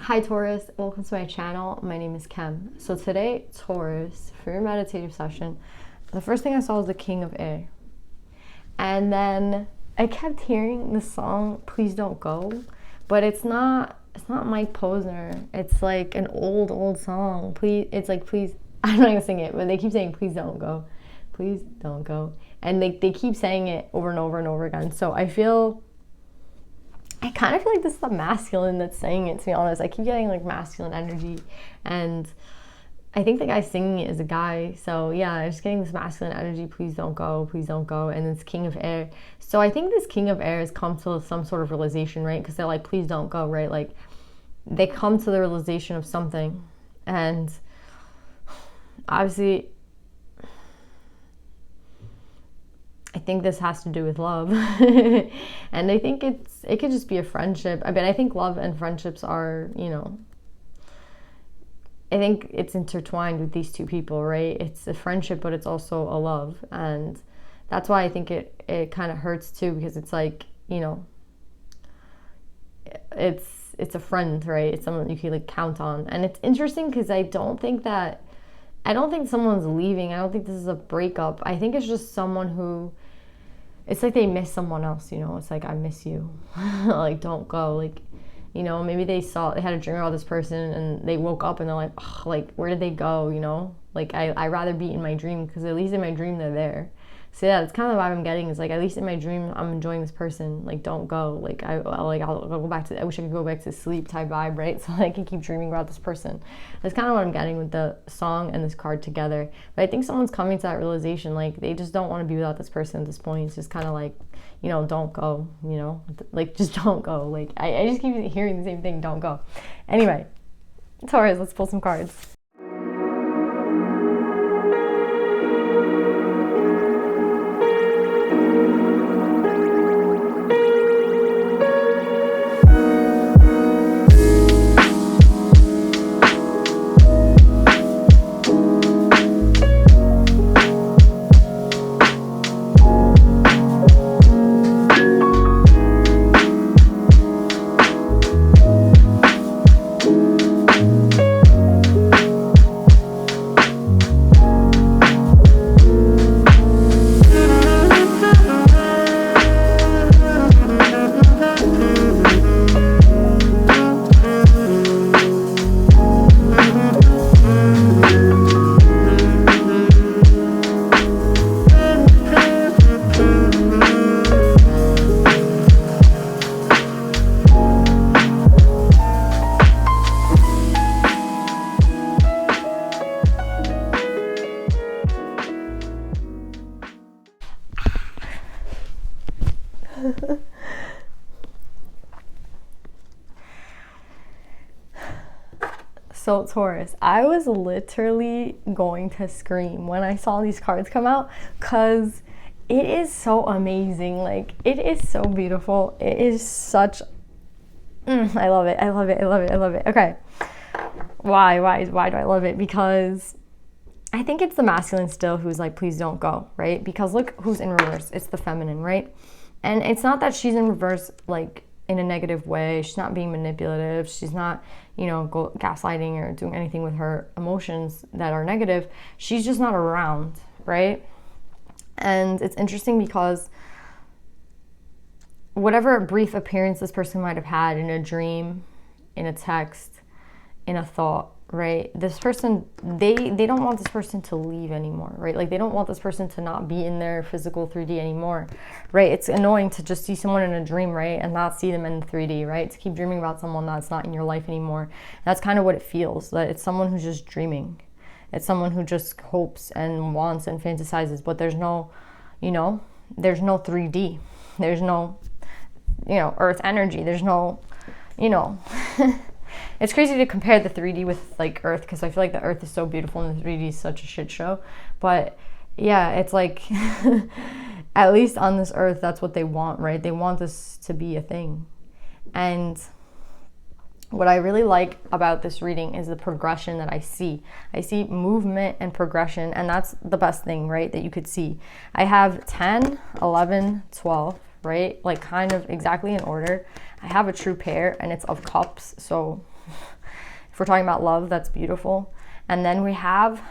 Hi Taurus, welcome to my channel. My name is Kem. So today, Taurus, for your meditative session, the first thing I saw was the King of Air. And then I kept hearing the song Please Don't Go, but it's not Mike Posner. It's like an old song. It's like please, I'm not gonna sing it, but they keep saying please don't go. Please don't go. And they keep saying it over and over and over again. So I kind of feel like this is the masculine that's saying it, to be honest. I keep getting like masculine energy, and I think the guy singing it is a guy. So yeah, I'm just getting this masculine energy, please don't go, and it's King of Air. So I think this King of Air has come to some sort of realization, right? Because they're like, please don't go, right? Like they come to the realization of something, and obviously I think this has to do with love. And I think it could just be a friendship. I mean, I think love and friendships are, I think it's intertwined with these two people, right? It's a friendship, but it's also a love. And that's why I think it kind of hurts too, because it's like, it's a friend, right? It's someone you can like count on. And it's interesting because I don't think someone's leaving. I don't think this is a breakup. I think it's just someone who, it's like they miss someone else, It's like, I miss you. Like, don't go. Like, maybe they had a dream about this person and they woke up and they're like, oh, like, where did they go, Like, I'd rather be in my dream because at least in my dream they're there. So yeah, that's kind of the vibe I'm getting. Is like, at least in my dream I'm enjoying this person. Like, don't go. Like, I'll go back to, I wish I could go back to sleep type vibe, right? So I can keep dreaming about this person. That's kind of what I'm getting with the song and this card together. But I think someone's coming to that realization, like they just don't want to be without this person at this point. It's just kind of like, don't go, like just don't go. Like I just keep hearing the same thing, don't go. Anyway, Taurus, let's pull some cards. So Taurus, I was literally going to scream when I saw these cards come out because it is so amazing. Like, it is so beautiful. It is such, I love it. Okay, why do I love it? Because I think it's the masculine still who's like, please don't go, right? Because look who's in reverse. It's the feminine, right? And it's not that she's in reverse like in a negative way. She's not being manipulative. She's not, gaslighting or doing anything with her emotions that are negative. She's just not around, right? And it's interesting because whatever brief appearance this person might have had in a dream, in a text, in a thought, right? This person, they don't want this person to leave anymore, right? Like, they don't want this person to not be in their physical 3D anymore, right? It's annoying to just see someone in a dream, right? And not see them in 3D, right? To keep dreaming about someone that's not in your life anymore. That's kind of what it feels, that it's someone who's just dreaming. It's someone who just hopes and wants and fantasizes, but there's no, there's no 3D. There's no, earth energy. There's no, It's crazy to compare the 3D with like Earth, because I feel like the Earth is so beautiful and the 3D is such a shit show. But yeah, it's like at least on this Earth, that's what they want, right? They want this to be a thing. And what I really like about this reading is the progression that I see. I see movement and progression, and that's the best thing, right, that you could see. I have 10, 11, 12, right? Like kind of exactly in order. I have a true pair and it's of cups, so If we're talking about love, that's beautiful. And then we have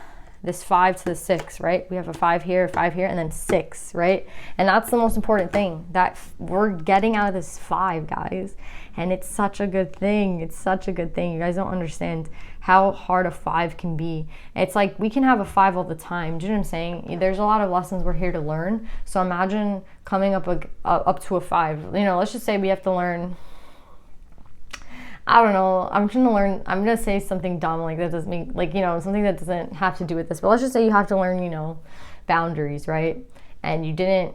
this 5 to the 6, right? We have a 5 here, and then 6, right? And that's the most important thing, that we're getting out of this 5, guys. And it's such a good thing. It's such a good thing. You guys don't understand how hard a 5 can be. It's like we can have a 5 all the time. Do you know what I'm saying? There's a lot of lessons we're here to learn. So imagine coming up to a 5. You know, let's just say we have to learn, I don't know, I'm going to say something dumb, like that doesn't mean, like, you know, something that doesn't have to do with this, but let's just say you have to learn, you know, boundaries, right? And you didn't,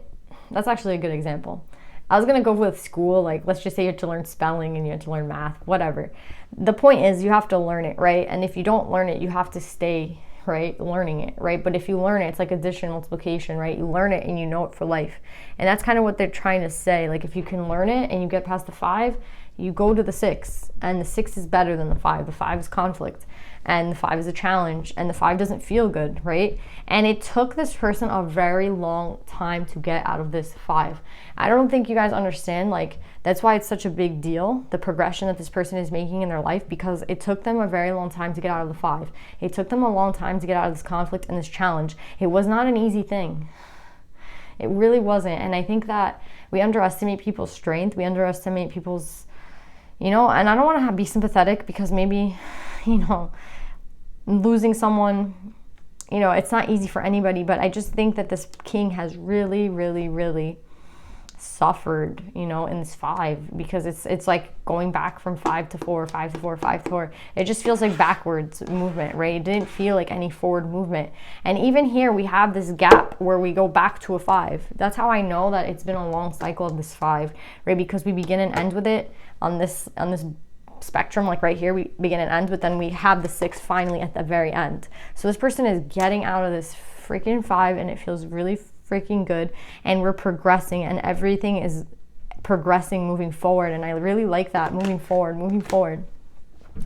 that's actually a good example. I was going to go with school, like, let's just say you have to learn spelling and you have to learn math, whatever. The point is you have to learn it, right? And if you don't learn it, you have to stay, right, learning it, right? But if you learn it, it's like addition, multiplication, right? You learn it and you know it for life. And that's kind of what they're trying to say. Like, if you can learn it and you get past the 5, you go to the 6, and the 6 is better than the 5. The 5 is conflict, and the 5 is a challenge, and the 5 doesn't feel good, right? And it took this person a very long time to get out of this 5. I don't think you guys understand, like, that's why it's such a big deal, the progression that this person is making in their life, because it took them a very long time to get out of the 5. It took them a long time to get out of this conflict and this challenge. It was not an easy thing. It really wasn't. And I think that we underestimate people's strength. We underestimate people's, you know, and I don't want to be sympathetic, because maybe, you know, losing someone, you know, it's not easy for anybody, but I just think that this king has really, really, really suffered, you know, in this 5, because it's like going back from 5 to 4, 5 to 4, 5 to 4. It just feels like backwards movement, right? It didn't feel like any forward movement. And even here we have this gap where we go back to a 5. That's how I know that it's been a long cycle of this 5, right? Because we begin and end with it on this spectrum, like right here we begin and end, but then we have the 6 finally at the very end. So this person is getting out of this freaking 5, and it feels really freaking good, and we're progressing, and everything is progressing, moving forward. And I really like that, moving forward.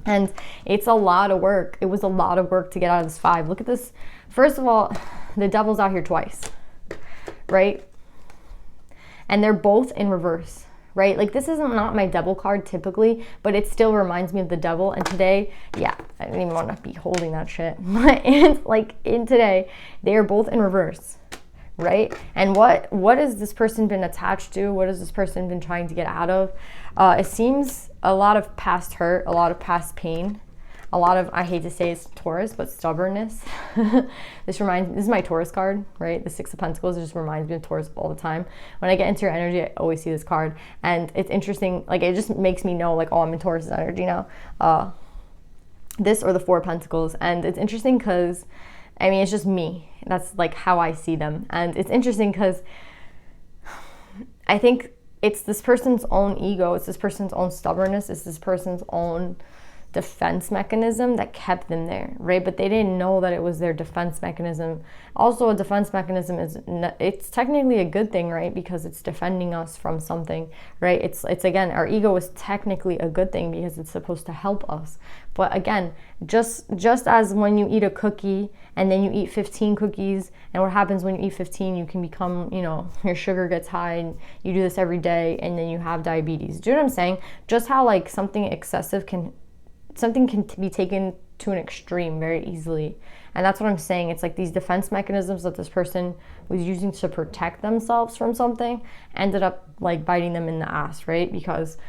And it's a lot of work. It was a lot of work to get out of this 5. Look at this. First of all, the devil's out here twice, right? And they're both in reverse, right? Like, this is not my devil card typically, but it still reminds me of the devil. And today, yeah, I didn't even want to be holding that shit. But it's like, in today, they are both in reverse, right? And what has this person been attached to? What has this person been trying to get out of? It seems a lot of past hurt, a lot of past pain, a lot of, I hate to say it's Taurus, but stubbornness. This is my Taurus card, right? The 6 of Pentacles. It just reminds me of Taurus all the time. When I get into your energy, I always see this card. And it's interesting, like, it just makes me know, like, oh, I'm in Taurus energy now. This or the 4 of Pentacles. And it's interesting because, I mean, it's just me. That's like how I see them. And it's interesting because I think it's this person's own ego. It's this person's own stubbornness. It's this person's own defense mechanism that kept them there, right? But they didn't know that it was their defense mechanism. Also, a defense mechanism it's technically a good thing, right? Because it's defending us from something, right? It's again, our ego is technically a good thing because it's supposed to help us. But again, just as when you eat a cookie and then you eat 15 cookies, and what happens when you eat 15, you can become, you know, your sugar gets high, and you do this every day, and then you have diabetes. Do you know what I'm saying? Just how, like, something excessive can be taken to an extreme very easily. And that's what I'm saying. It's like these defense mechanisms that this person was using to protect themselves from something ended up, like, biting them in the ass, right? Because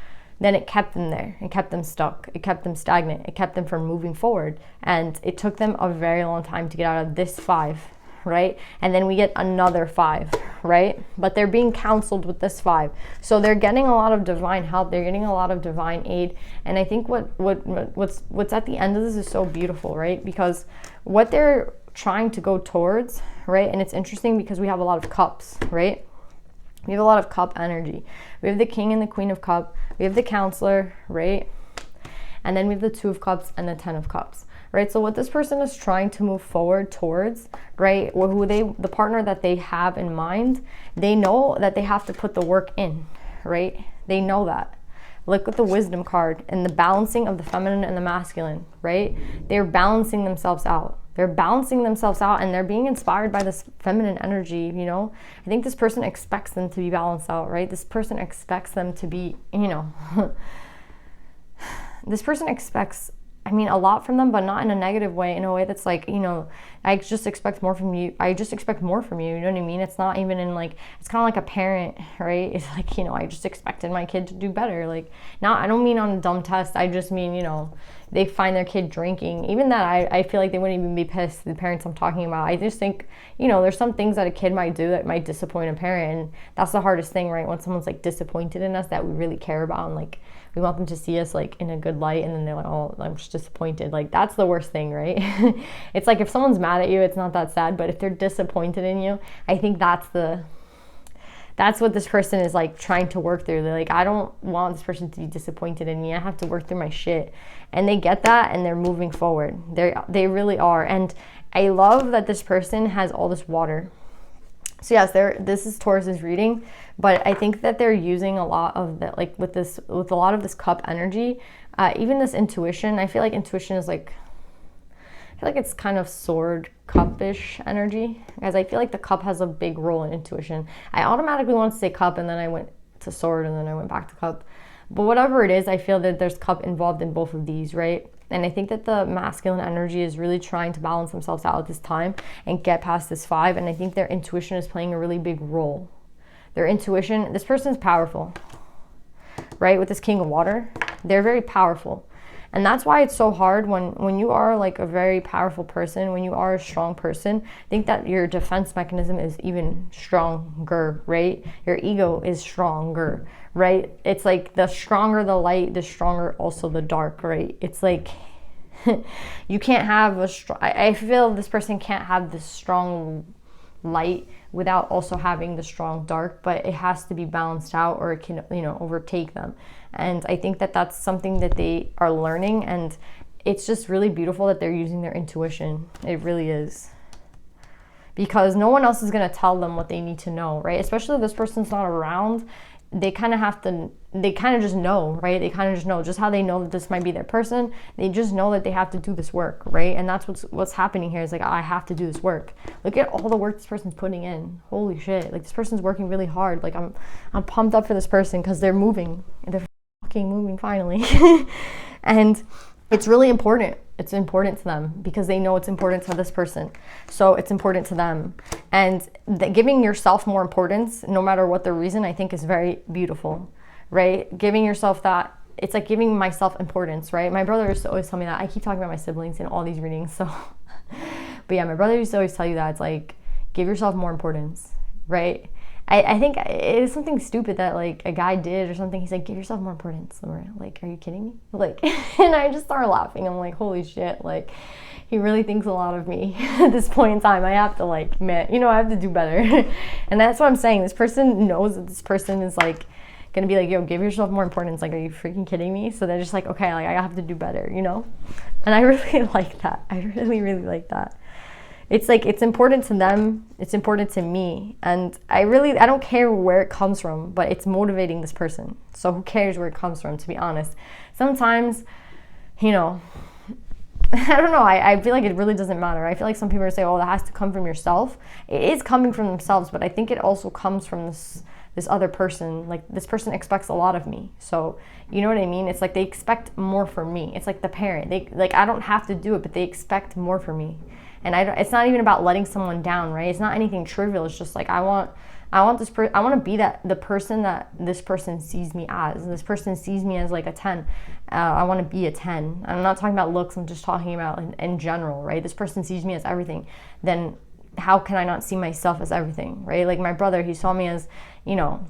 then it kept them there. It kept them stuck. It kept them stagnant. It kept them from moving forward. And it took them a very long time to get out of this 5, right? And then we get another 5, right? But they're being counseled with this 5. So they're getting a lot of divine help. They're getting a lot of divine aid. And I think what's at the end of this is so beautiful, right? Because what they're trying to go towards, right? And it's interesting because we have a lot of cups, right? We have a lot of cup energy. We have the King and the Queen of Cups. We have the Counselor, right? And then we have the 2 of Cups and the 10 of Cups. Right, so what this person is trying to move forward towards, right, the partner that they have in mind, they know that they have to put the work in, right? They know that. Look at the Wisdom card and the balancing of the feminine and the masculine, right? They're balancing themselves out. They're balancing themselves out, and they're being inspired by this feminine energy, you know? I think this person expects them to be balanced out, right? This person expects them to be, you know, this person expects I mean, a lot from them, but not in a negative way, in a way that's like, you know, I just expect more from you. I just expect more from you. You know what I mean? It's not even in like, it's kind of like a parent, right? It's like, you know, I just expected my kid to do better. Like, not, I don't mean on a dumb test. I just mean, you know, they find their kid drinking. Even that, I feel like they wouldn't even be pissed, the parents I'm talking about. I just think, you know, there's some things that a kid might do that might disappoint a parent. And that's the hardest thing, right? When someone's like disappointed in us that we really care about, and like, we want them to see us like in a good light, and then they're like, oh, I'm just disappointed. Like, that's the worst thing, right? It's like if someone's mad at you, it's not that sad, but if they're disappointed in you, I think that's what this person is like trying to work through. They're like, I don't want this person to be disappointed in me. I have to work through my shit. And they get that, and they're moving forward. They really are. And I love that this person has all this water. So yes, this is Taurus's reading, but I think that they're using a lot of that, like with a lot of this cup energy, even this intuition. I feel like intuition is like, I feel like it's kind of sword cup-ish energy, as I feel like the cup has a big role in intuition. I automatically wanted to say cup, and then I went to sword, and then I went back to cup. But whatever it is, I feel that there's cup involved in both of these, right? And I think that the masculine energy is really trying to balance themselves out at this time and get past this 5. And I think their intuition is playing a really big role. Their intuition, this person's powerful, right? With this King of Water, they're very powerful. And that's why it's so hard when you are like a very powerful person, when you are a strong person, I think that your defense mechanism is even stronger, right? Your ego is stronger, right? It's like the stronger the light, the stronger also the dark, right? It's like you can't have a strong, I feel this person can't have this strong light without also having the strong dark, but it has to be balanced out, or it can, you know, overtake them. And I think that that's something that they are learning, and it's just really beautiful that they're using their intuition. It really is, because no one else is going to tell them what they need to know, right? Especially if this person's not around. They kind of have to, they kind of just know, right? They kind of just know, just how they know that this might be their person. They just know that they have to do this work, right? And that's what's happening here is like, I have to do this work. Look at all the work this person's putting in. Holy shit. Like, this person's working really hard. Like, I'm pumped up for this person because they're moving. They're fucking moving finally. And it's really important. It's important to them because they know it's important to this person. So it's important to them. And giving yourself more importance, no matter what the reason, I think is very beautiful, right? Giving yourself that, it's like giving myself importance, right? My brother used to always tell me that. I keep talking about my siblings in all these readings. So, but yeah, my brother used to always tell you that. It's like, give yourself more importance, right? I think it is something stupid that like a guy did or something. He's like, give yourself more importance. And we're like, are you kidding me? Like, and I just started laughing. I'm like, holy shit. Like, he really thinks a lot of me at this point in time. I have to like, man, you know, I have to do better. And that's what I'm saying. This person knows that this person is like gonna be like, yo, give yourself more importance. Like, are you freaking kidding me? So they're just like, okay, like I have to do better, you know? And I really like that. I really, really like that. It's like, it's important to them, it's important to me, and I don't care where it comes from, but it's motivating this person. So who cares where it comes from, to be honest? Sometimes, you know, I don't know, I feel like it really doesn't matter. I feel like some people say, oh, that has to come from yourself. It is coming from themselves, but I think it also comes from this other person. Like, this person expects a lot of me. So, you know what I mean? It's like they expect more from me. It's like the parent. I don't have to do it, but they expect more from me. And it's not even about letting someone down, right? It's not anything trivial. It's just like, I want to be the person that this person sees me as. This person sees me as like a 10. I want to be a 10. I'm not talking about looks. I'm just talking about in general, right? This person sees me as everything. Then how can I not see myself as everything, right? Like my brother, he saw me as, you know,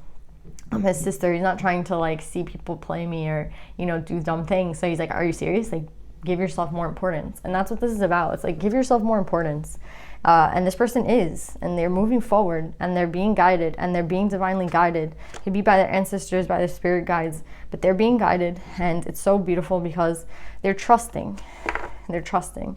I'm his sister. He's not trying to like see people play me or, you know, do dumb things. So he's like, are you serious? Like, give yourself more importance. And that's what this is about. It's like, give yourself more importance. And this person is, and they're moving forward, and they're being guided, and they're being divinely guided. It could be by their ancestors, by their spirit guides, but they're being guided. And it's so beautiful because they're trusting. They're trusting.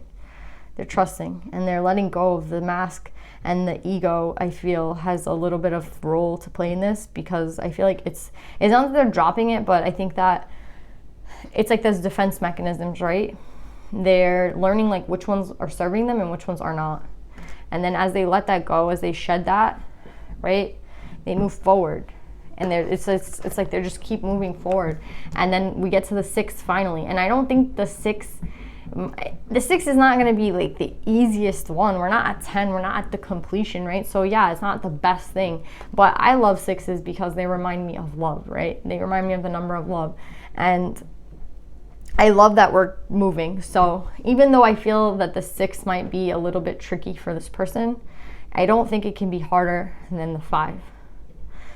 They're trusting. And they're letting go of the mask, and the ego, I feel, has a little bit of role to play in this, because I feel like it's not that they're dropping it, but I think that it's like those defense mechanisms, right? They're learning like which ones are serving them and which ones are not. And then as they let that go, as they shed that, right, they move forward. And it's like they just keep moving forward. And then we get to the 6 finally. And I don't think the 6 The 6 is not going to be like the easiest one. We're not at 10. We're not at the completion, right? So yeah, it's not the best thing. But I love 6s because they remind me of love, right? They remind me of the number of love. And I love that we're moving. So even though I feel that the 6 might be a little bit tricky for this person, I don't think it can be harder than the 5.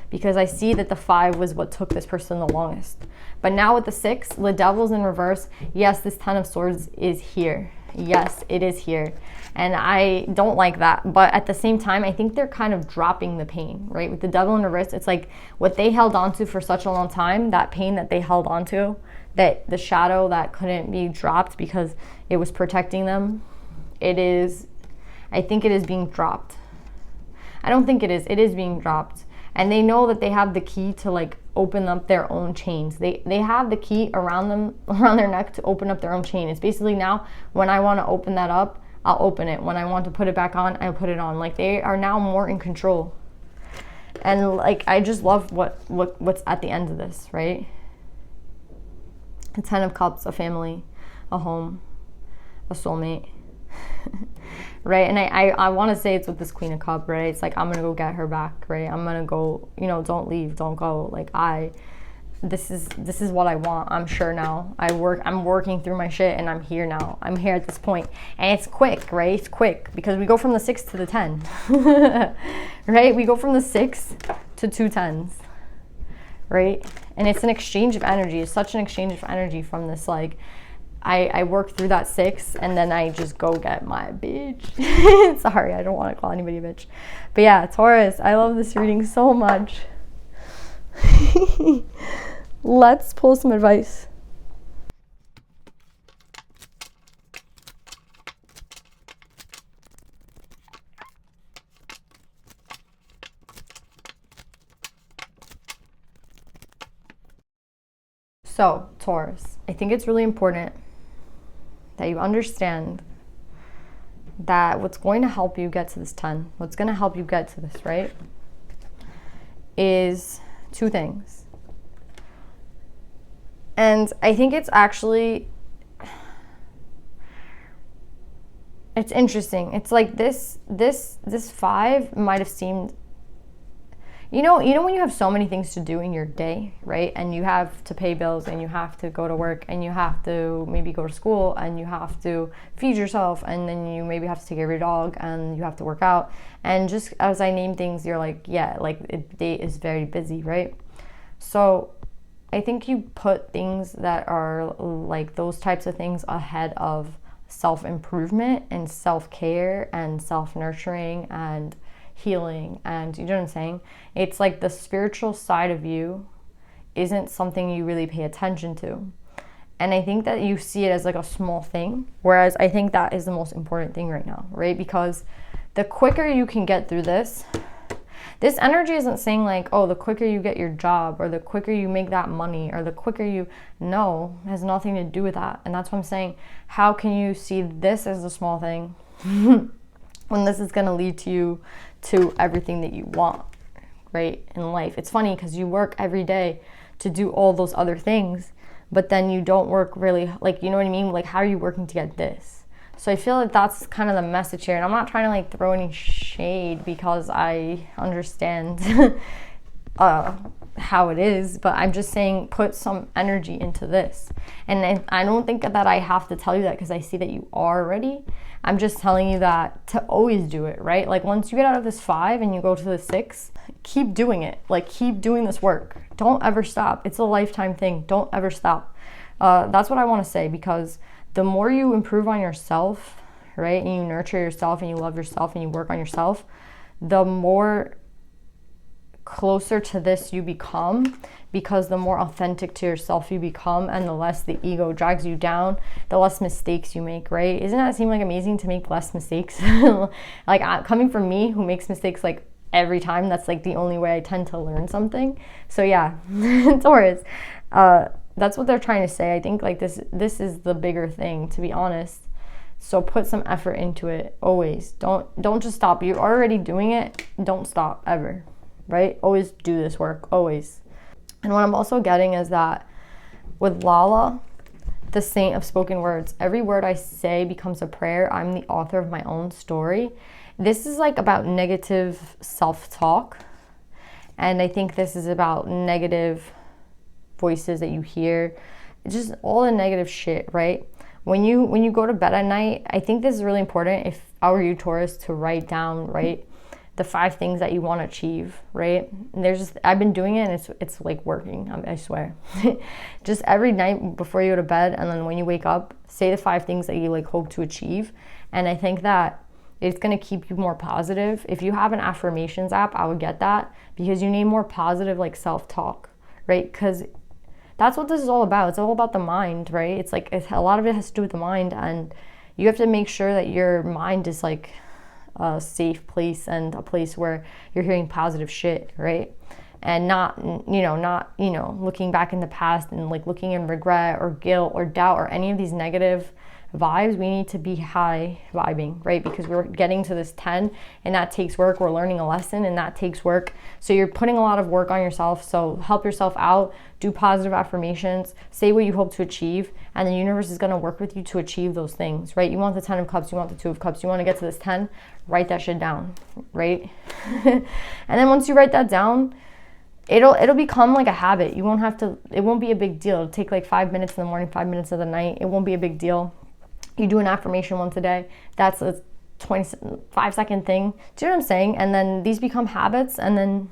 Because I see that the 5 was what took this person the longest. But now with the 6, the devil's in reverse. Yes, this 10 of swords is here. Yes, it is here. And I don't like that. But at the same time, I think they're kind of dropping the pain, right? With the devil in reverse, it's like what they held onto for such a long time, that pain that they held onto, that the shadow that couldn't be dropped because it was protecting them, I think it is being dropped. I don't think it is being dropped. And they know that they have the key to like open up their own chains. They have the key around their neck to open up their own chain. It's basically now when I want to open that up, I'll open it. When I want to put it back on, I'll put it on. Like they are now more in control. And like I just love what's at the end of this, right? The 10 of Cups, a family, a home, a soulmate. Right? And I want to say it's with this Queen of Cups, right? It's like I'm gonna go get her back, right? I'm gonna go, don't leave, don't go. Like this is what I want. I'm sure now. I'm working through my shit and I'm here now. I'm here at this point. And it's quick, right? It's quick because we go from the 6 to the 10. Right? We go from the 6 to 2 10s. Right? And it's an exchange of energy. It's such an exchange of energy from this like I work through that 6 and then I just go get my bitch. Sorry, I don't want to call anybody a bitch. But yeah, Taurus, I love this reading so much. Let's pull some advice. So, Taurus, I think it's really important that you understand that what's going to help you get to this 10, what's going to help you get to this, right, is 2 things. And I think it's actually, it's interesting. It's like this 5 might have seemed, you know when you have so many things to do in your day, right? And you have to pay bills and you have to go to work and you have to maybe go to school and you have to feed yourself and then you maybe have to take care of your dog and you have to work out. And just as I name things, you're like, yeah, like the day is very busy, right? So I think you put things that are like those types of things ahead of self-improvement and self-care and self-nurturing and healing. And you know what I'm saying? It's like the spiritual side of you isn't something you really pay attention to. And I think that you see it as like a small thing, whereas I think that is the most important thing right now, right? Because the quicker you can get through this energy isn't saying like, oh, the quicker you get your job or the quicker you make that money or the quicker you, no, it has nothing to do with that. And that's what I'm saying. How can you see this as a small thing when this is going to lead to you to everything that you want, right, in life? It's funny because you work every day to do all those other things, but then you don't work really, like, you know what I mean? Like, how are you working to get this? So I feel like that's kind of the message here. And I'm not trying to like throw any shade because I understand how it is, but I'm just saying put some energy into this. And I don't think that I have to tell you that because I see that you are already. I'm just telling you that to always do it, right? Like once you get out of this 5 and you go to the 6, keep doing it. Like keep doing this work. Don't ever stop. It's a lifetime thing. Don't ever stop. That's what I want to say, because the more you improve on yourself, right, and you nurture yourself and you love yourself and you work on yourself, the more closer to this you become, because the more authentic to yourself you become and the less the ego drags you down, the less mistakes you make, right? Isn't that seem like amazing to make less mistakes? Like coming from me who makes mistakes like every time, that's like the only way I tend to learn something. So yeah, Taurus, that's what they're trying to say. I think like this is the bigger thing, to be honest. So put some effort into it always. Don't just stop. You're already doing it. Don't stop ever, right? Always do this work, always. And what I'm also getting is that with Lala, the saint of spoken words. Every word I say becomes a prayer. I'm the author of my own story. This is like about negative self-talk. And I think this is about negative voices that you hear. Just all the negative shit, right? When you go to bed at night, I think this is really important, if I were you, Taurus, to write down, right, the 5 things that you want to achieve, right? And I've been doing it, and it's like working, I swear. Just every night before you go to bed, and then when you wake up, say the 5 things that you like hope to achieve. And I think that it's going to keep you more positive. If you have an affirmations app, I would get that, because you need more positive like self-talk, right? Because that's what this is all about. It's all about the mind, right? It's like a lot of it has to do with the mind, and you have to make sure that your mind is like a safe place and a place where you're hearing positive shit, right? And not looking back in the past and like looking in regret or guilt or doubt or any of these negative vibes. We need to be high vibing, right? Because we're getting to this 10, and that takes work. We're learning a lesson, and that takes work. So you're putting a lot of work on yourself. So help yourself out, do positive affirmations, say what you hope to achieve, and the universe is going to work with you to achieve those things, right? You want the 10 of cups, you want the 2 of cups, you want to get to this 10, write that shit down, right? And then once you write that down, it'll become like a habit. You won't have to, it won't be a big deal. It'll take like 5 minutes in the morning, 5 minutes of the night. It won't be a big deal. You do an affirmation once a day. That's a 25-second thing. Do you know what I'm saying? And then these become habits, and then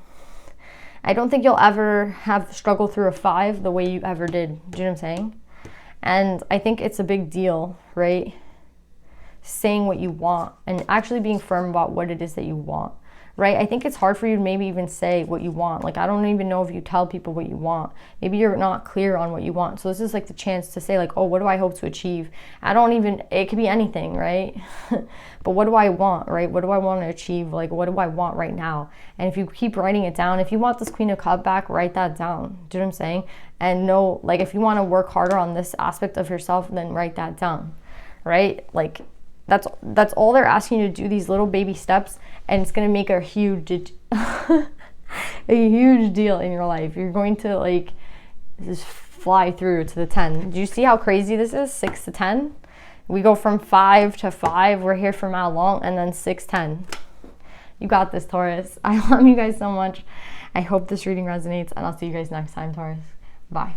I don't think you'll ever have struggled through a 5 the way you ever did. Do you know what I'm saying? And I think it's a big deal, right? Saying what you want and actually being firm about what it is that you want, right? I think it's hard for you to maybe even say what you want. Like, I don't even know if you tell people what you want. Maybe you're not clear on what you want. So this is like the chance to say like, oh, what do I hope to achieve? It could be anything, right? But what do I want, right? What do I want to achieve? Like, what do I want right now? And if you keep writing it down, if you want this Queen of Cups back, write that down. Do you know what I'm saying? And know, like, if you want to work harder on this aspect of yourself, then write that down, right? Like, that's all they're asking you to do, these little baby steps, and it's going to make a huge a huge deal in your life. You're going to like just fly through to the 10. Do you see how crazy this is? 6 to 10. We go from 5 to 5. We're here for how long? And then 6, 10. You got this, Taurus. I love you guys so much. I hope this reading resonates, and I'll see you guys next time, Taurus. Bye.